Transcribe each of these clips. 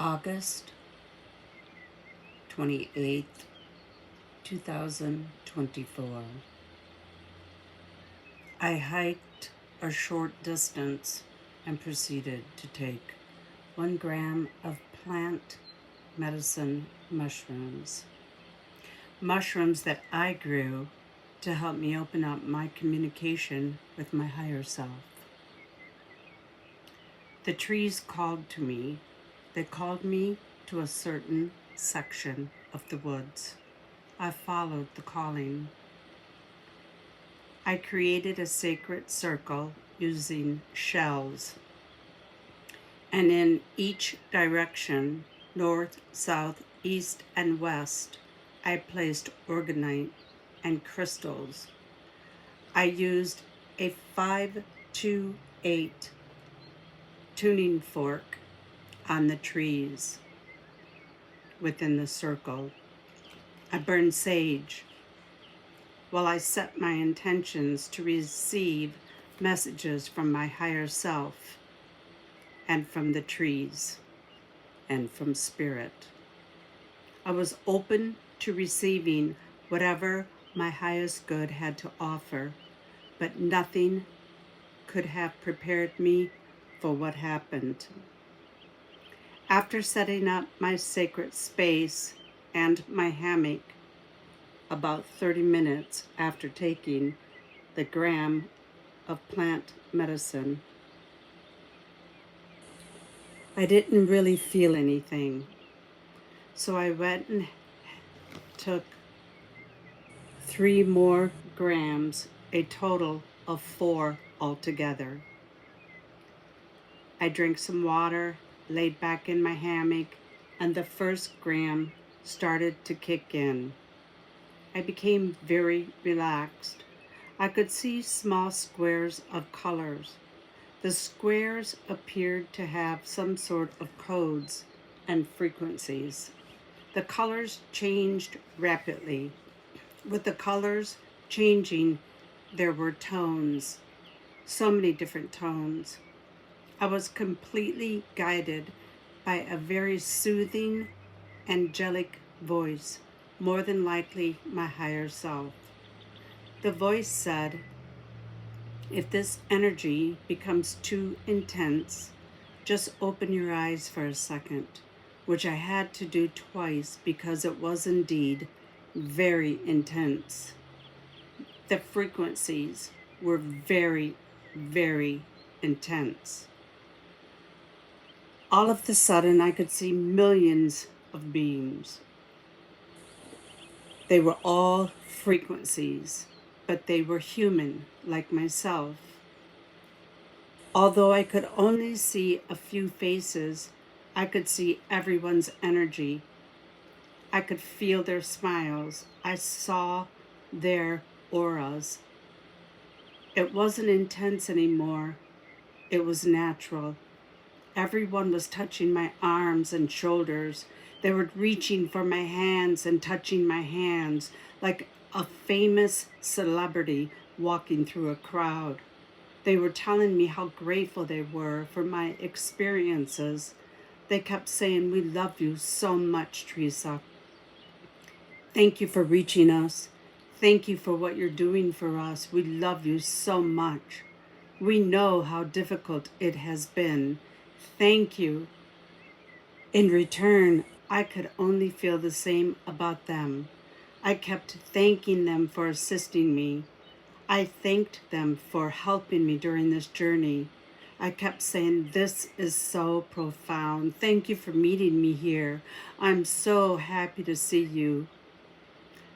August 28th, 2024. I hiked a short distance and proceeded to take 1 gram of plant medicine mushrooms. Mushrooms that I grew to help me open up my communication with my higher self. The trees called to me. They called me to a certain section of the woods. I followed the calling. I created a sacred circle using shells, and in each direction, north, south, east, and west, I placed organite and crystals. I used a 528 tuning fork on the trees within the circle. I burned sage while I set my intentions to receive messages from my higher self and from the trees and from spirit. I was open to receiving whatever my highest good had to offer, but nothing could have prepared me for what happened. After setting up my sacred space and my hammock, about 30 minutes after taking the gram of plant medicine, I didn't really feel anything. So I went and took 3 more grams, a total of 4 altogether. I drank some water, laid back in my hammock, and the first gram started to kick in. I became very relaxed. I could see small squares of colors. The squares appeared to have some sort of codes and frequencies. The colors changed rapidly. With the colors changing, there were tones, so many different tones. I was completely guided by a very soothing, angelic voice, more than likely my higher self. The voice said, if this energy becomes too intense, just open your eyes for a second, which I had to do twice because it was indeed very intense. The frequencies were very, very intense. All of a sudden, I could see millions of beings. They were all frequencies, but they were human, like myself. Although I could only see a few faces, I could see everyone's energy. I could feel their smiles. I saw their auras. It wasn't intense anymore. It was natural. Everyone was touching my arms and shoulders. They were reaching for my hands and touching my hands like a famous celebrity walking through a crowd. They were telling me how grateful they were for my experiences. They kept saying, we love you so much, Teresa. Thank you for reaching us. Thank you for what you're doing for us. We love you so much. We know how difficult it has been. Thank you. In return, I could only feel the same about them. I kept thanking them for assisting me. I thanked them for helping me during this journey. I kept saying, this is so profound. Thank you for meeting me here. I'm so happy to see you.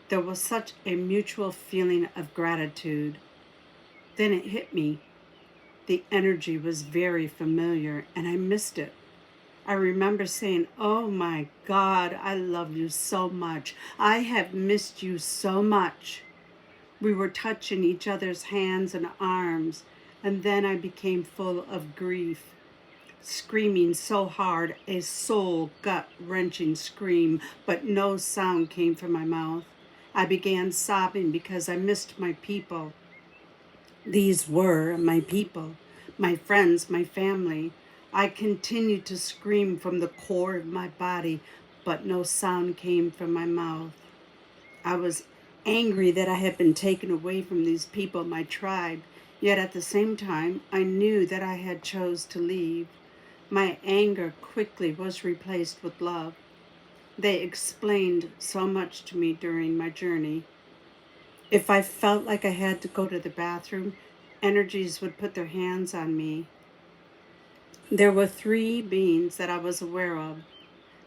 There was such a mutual feeling of gratitude. Then it hit me. The energy was very familiar and I missed it. I remember saying, oh my God, I love you so much. I have missed you so much. We were touching each other's hands and arms, and then I became full of grief, screaming so hard, a soul gut-wrenching scream, but no sound came from my mouth. I began sobbing because I missed my people. These were my people, my friends, my family. I continued to scream from the core of my body, but no sound came from my mouth. I was angry that I had been taken away from these people, my tribe, yet at the same time I knew that I had chose to leave. My anger quickly was replaced with love. They explained so much to me during my journey. If I felt like I had to go to the bathroom, energies would put their hands on me. There were three beings that I was aware of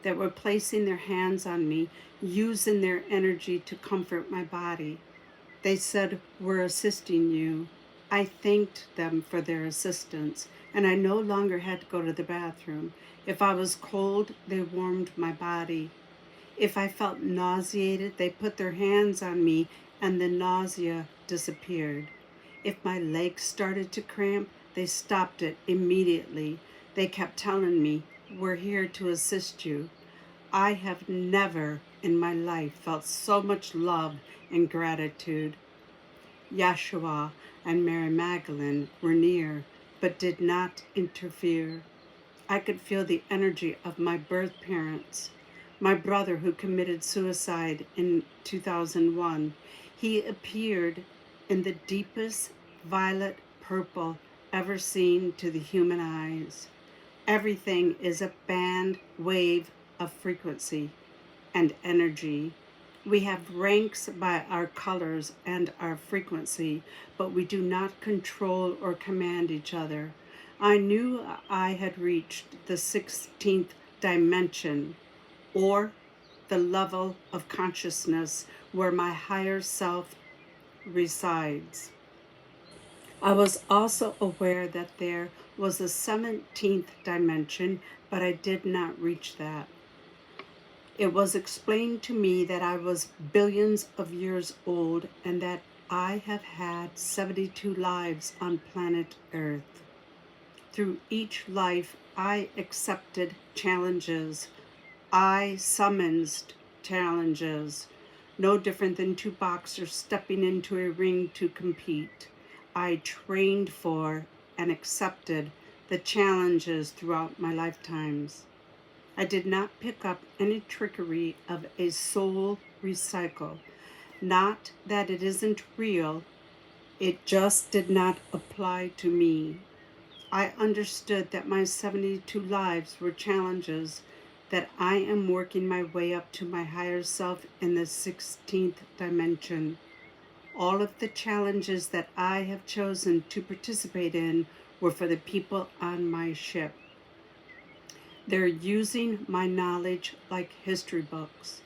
that were placing their hands on me, using their energy to comfort my body. They said, "We're assisting you." I thanked them for their assistance, and I no longer had to go to the bathroom. If I was cold, they warmed my body. If I felt nauseated, they put their hands on me and the nausea disappeared. If my legs started to cramp, they stopped it immediately. They kept telling me, "We're here to assist you." I have never in my life felt so much love and gratitude. Yeshua and Mary Magdalene were near, but did not interfere. I could feel the energy of my birth parents. My brother, who committed suicide in 2001, he appeared in the deepest violet purple ever seen to the human eyes. Everything is a band wave of frequency and energy. We have ranks by our colors and our frequency, but we do not control or command each other. I knew I had reached the 16th dimension, or the level of consciousness where my higher self resides. I was also aware that there was a 17th dimension, but I did not reach that. It was explained to me that I was billions of years old and that I have had 72 lives on planet Earth. Through each life, I accepted challenges. I summoned challenges, no different than two boxers stepping into a ring to compete. I trained for and accepted the challenges throughout my lifetimes. I did not pick up any trickery of a soul recycle. Not that it isn't real, it just did not apply to me. I understood that my 72 lives were challenges, that I am working my way up to my higher self in the 16th dimension. All of the challenges that I have chosen to participate in were for the people on my ship. They're using my knowledge like history books.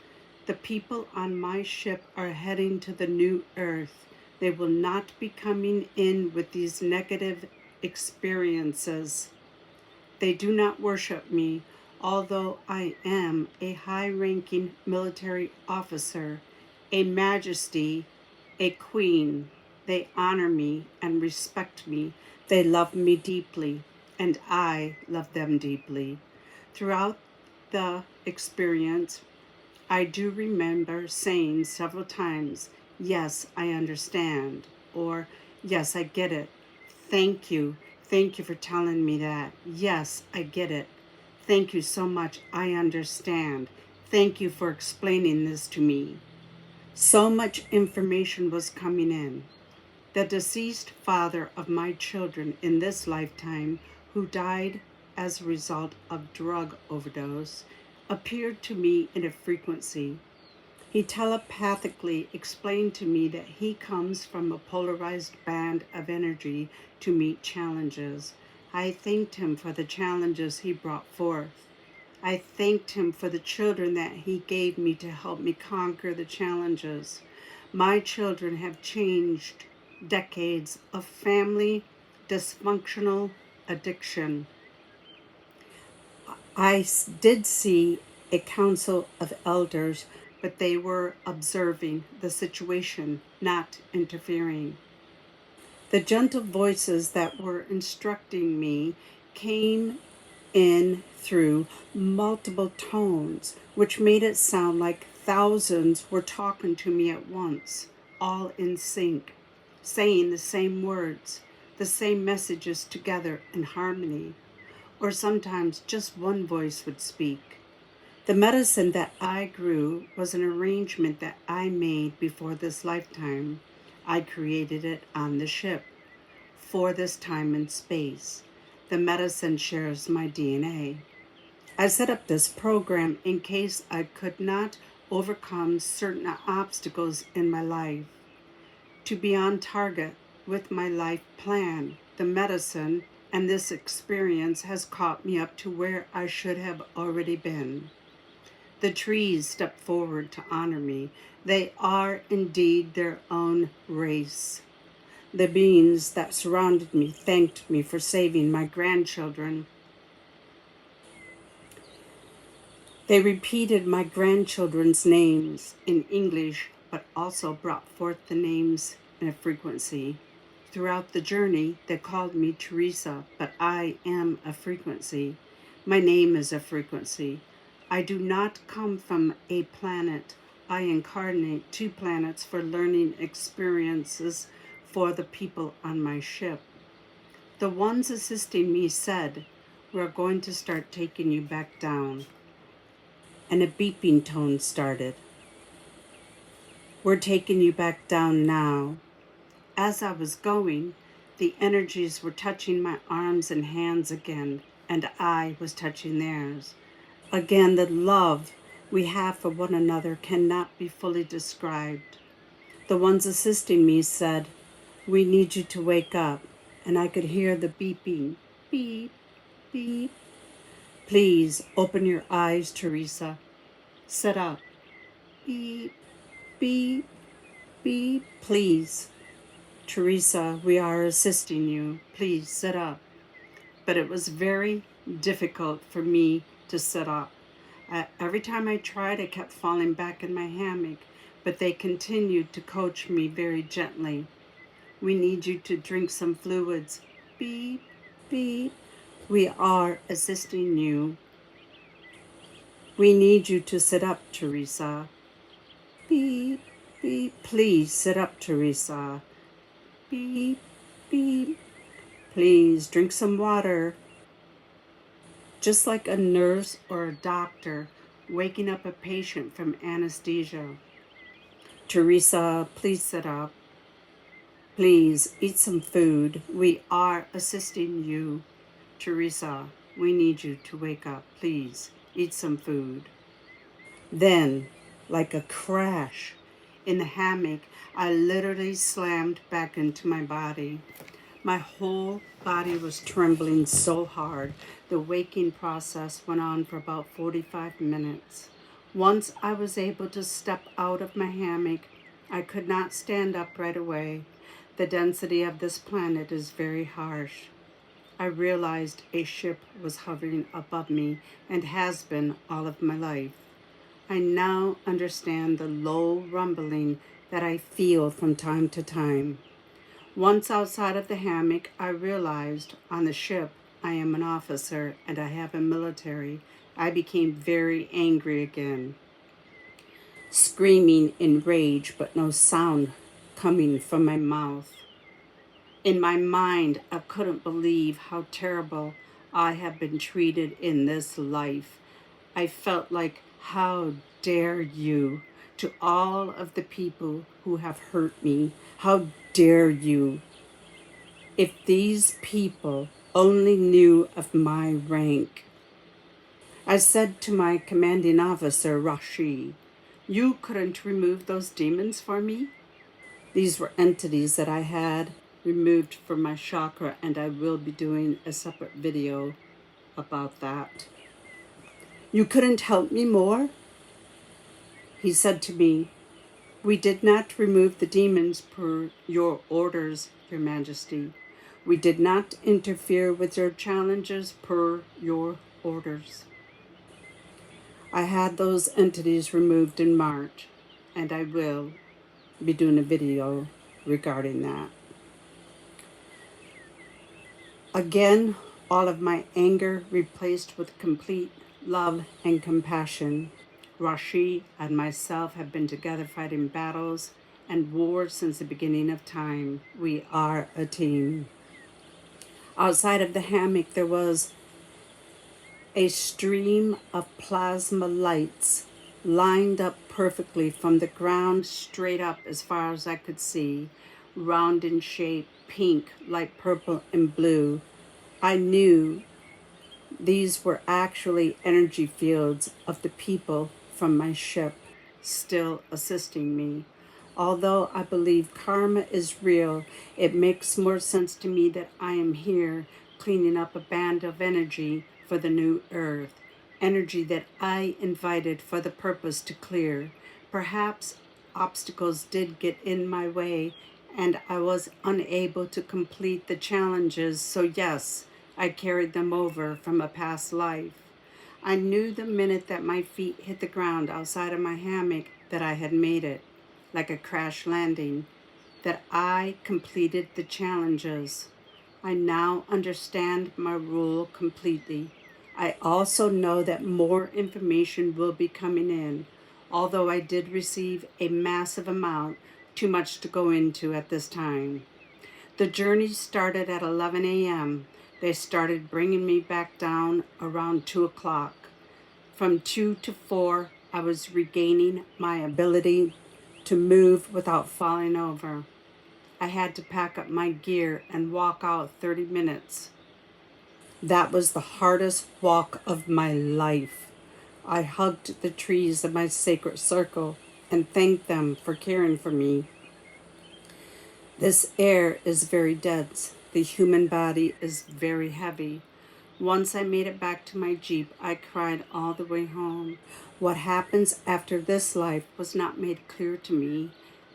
The people on my ship are heading to the new earth. They will not be coming in with these negative experiences. They do not worship me, although I am a high-ranking military officer, a majesty, a queen. They honor me and respect me. They love me deeply, and I love them deeply. Throughout the experience, I do remember saying several times, "Yes, I understand," or "Yes, I get it. Thank you. Thank you for telling me that. Yes, I get it. Thank you so much. I understand. Thank you for explaining this to me." So much information was coming in. The deceased father of my children in this lifetime, who died as a result of drug overdose, appeared to me in a frequency. He telepathically explained to me that he comes from a polarized band of energy to meet challenges. I thanked him for the challenges he brought forth. I thanked him for the children that he gave me to help me conquer the challenges. My children have changed decades of family dysfunctional addiction. I did see a council of elders, but they were observing the situation, not interfering. The gentle voices that were instructing me came in through multiple tones, which made it sound like thousands were talking to me at once, all in sync, saying the same words, the same messages together in harmony. or sometimes just one voice would speak. The medicine that I grew was an arrangement that I made before this lifetime. I created it on the ship for this time and space. The medicine shares my DNA. I set up this program in case I could not overcome certain obstacles in my life. To be on target with my life plan, the medicine and this experience has caught me up to where I should have already been. The trees stepped forward to honor me. They are indeed their own race. The beings that surrounded me thanked me for saving my grandchildren. They repeated my grandchildren's names in English, but also brought forth the names in a frequency. Throughout the journey, they called me Teresa, but I am a frequency. My name is a frequency. I do not come from a planet. I incarnate 2 planets for learning experiences for the people on my ship. The ones assisting me said, "We're going to start taking you back down." And a beeping tone started. "We're taking you back down now." As I was going, the energies were touching my arms and hands again, and I was touching theirs. Again, the love we have for one another cannot be fully described. The ones assisting me said, "We need you to wake up," and I could hear the beeping, beep, beep. "Please open your eyes, Teresa. Sit up. Beep, beep, beep. Please. Teresa, we are assisting you. Please sit up." But it was very difficult for me to sit up. Every time I tried, I kept falling back in my hammock, but they continued to coach me very gently. "We need you to drink some fluids." Beep, beep. "We are assisting you." "We need you to sit up, Teresa." Beep, beep. "Please sit up, Teresa." Beep, beep. "Please drink some water." Just like a nurse or a doctor waking up a patient from anesthesia. "Teresa, please sit up. Please eat some food. We are assisting you." "Teresa, we need you to wake up. Please eat some food." Then, like a crash in the hammock, I literally slammed back into my body. My whole body was trembling so hard. The waking process went on for about 45 minutes. Once I was able to step out of my hammock, I could not stand up right away. The density of this planet is very harsh. I realized a ship was hovering above me and has been all of my life. I now understand the low rumbling that I feel from time to time. Once outside of the hammock, I realized on the ship I am an officer and I have a military. I became very angry again, screaming in rage, but no sound coming from my mouth. In my mind, I couldn't believe how terrible I have been treated in this life. I felt like, how dare you, to all of the people who have hurt me. How dare you? If these people only knew of my rank. I said to my commanding officer, Rashi, "You couldn't remove those demons for me?" These were entities that I had removed from my chakra, and I will be doing a separate video about that. "You couldn't help me more?" He said to me, "We did not remove the demons per your orders, Your Majesty. We did not interfere with your challenges per your orders." I had those entities removed in March, and I will be doing a video regarding that. Again, all of my anger replaced with complete love and compassion. Rashi and myself have been together fighting battles and wars since the beginning of time. We are a team. Outside of the hammock, there was A stream of plasma lights lined up perfectly from the ground straight up as far as I could see, round in shape, pink, light purple, and blue. I knew these were actually energy fields of the people from my ship, still assisting me. Although I believe karma is real, it makes more sense to me that I am here cleaning up a band of energy for the new earth, energy that I invited for the purpose to clear. Perhaps obstacles did get in my way and I was unable to complete the challenges, so yes, I carried them over from a past life. I knew the minute that my feet hit the ground outside of my hammock that I had made it, like a crash landing, that I completed the challenges. I now understand my rule completely. I also know that more information will be coming in, although I did receive a massive amount, too much to go into at this time. The journey started at 11 a.m. They started bringing me back down around 2 o'clock. From 2 to 4, I was regaining my ability to move without falling over. I had to pack up my gear and walk out 30 minutes. That was the hardest walk of my life. I hugged the trees of my sacred circle and thanked them for caring for me. This air is very dense. The human body is very heavy. Once I made it back to my Jeep, I cried all the way home. What happens after this life was not made clear to me.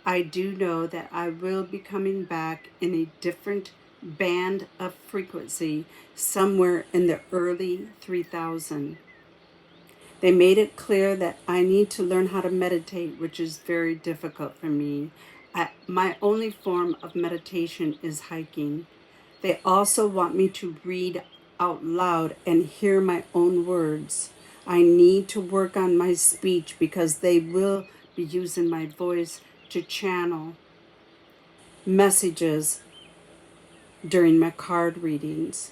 I do know that I will be coming back in a different band of frequency somewhere in the early 3000. They made it clear that I need to learn how to meditate, which is very difficult for me. My only form of meditation is hiking. They also want me to read out loud and hear my own words. I need to work on my speech because they will be using my voice to channel messages during my card readings.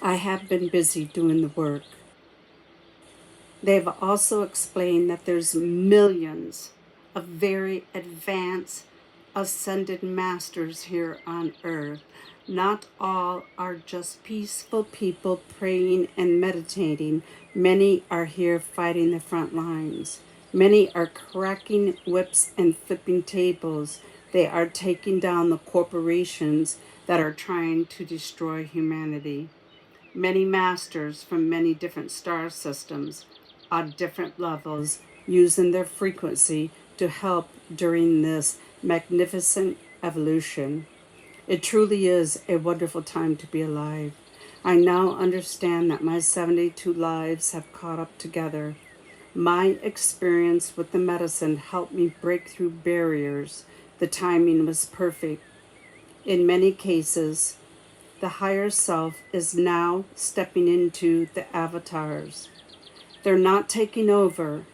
I have been busy doing the work. They've also explained that there's millions of very advanced ascended masters here on earth. Not all are just peaceful people praying and meditating. Many are here fighting the front lines. Many are cracking whips and flipping tables. They are taking down the corporations that are trying to destroy humanity. Many masters from many different star systems on different levels using their frequency to help during this magnificent evolution. It truly is a wonderful time to be alive. I now understand that my 72 lives have caught up together. My experience with the medicine helped me break through barriers. The timing was perfect. In many cases, the higher self is now stepping into the avatars. They're not taking over,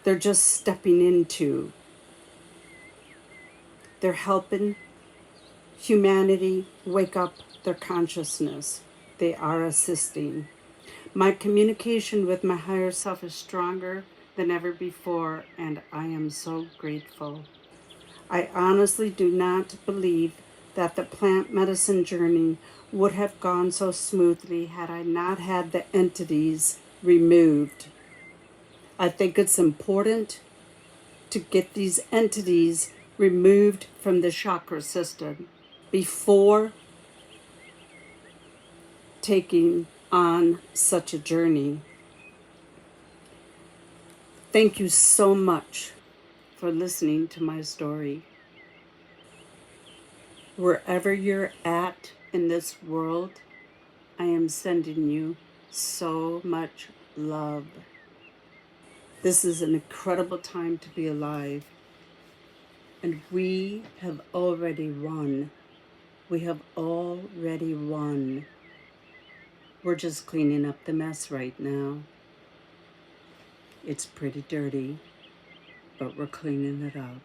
they're just stepping into. They're helping humanity wake up their consciousness. They are assisting. My communication with my higher self is stronger than ever before, and I am so grateful. I honestly do not believe that the plant medicine journey would have gone so smoothly had I not had the entities removed. I think it's important to get these entities removed from the chakra system before taking on such a journey. Thank you so much for listening to my story. Wherever you're at in this world, I am sending you so much love. This is an incredible time to be alive. And we have already won. We have already won. We're just cleaning up the mess right now. It's pretty dirty, but we're cleaning it up.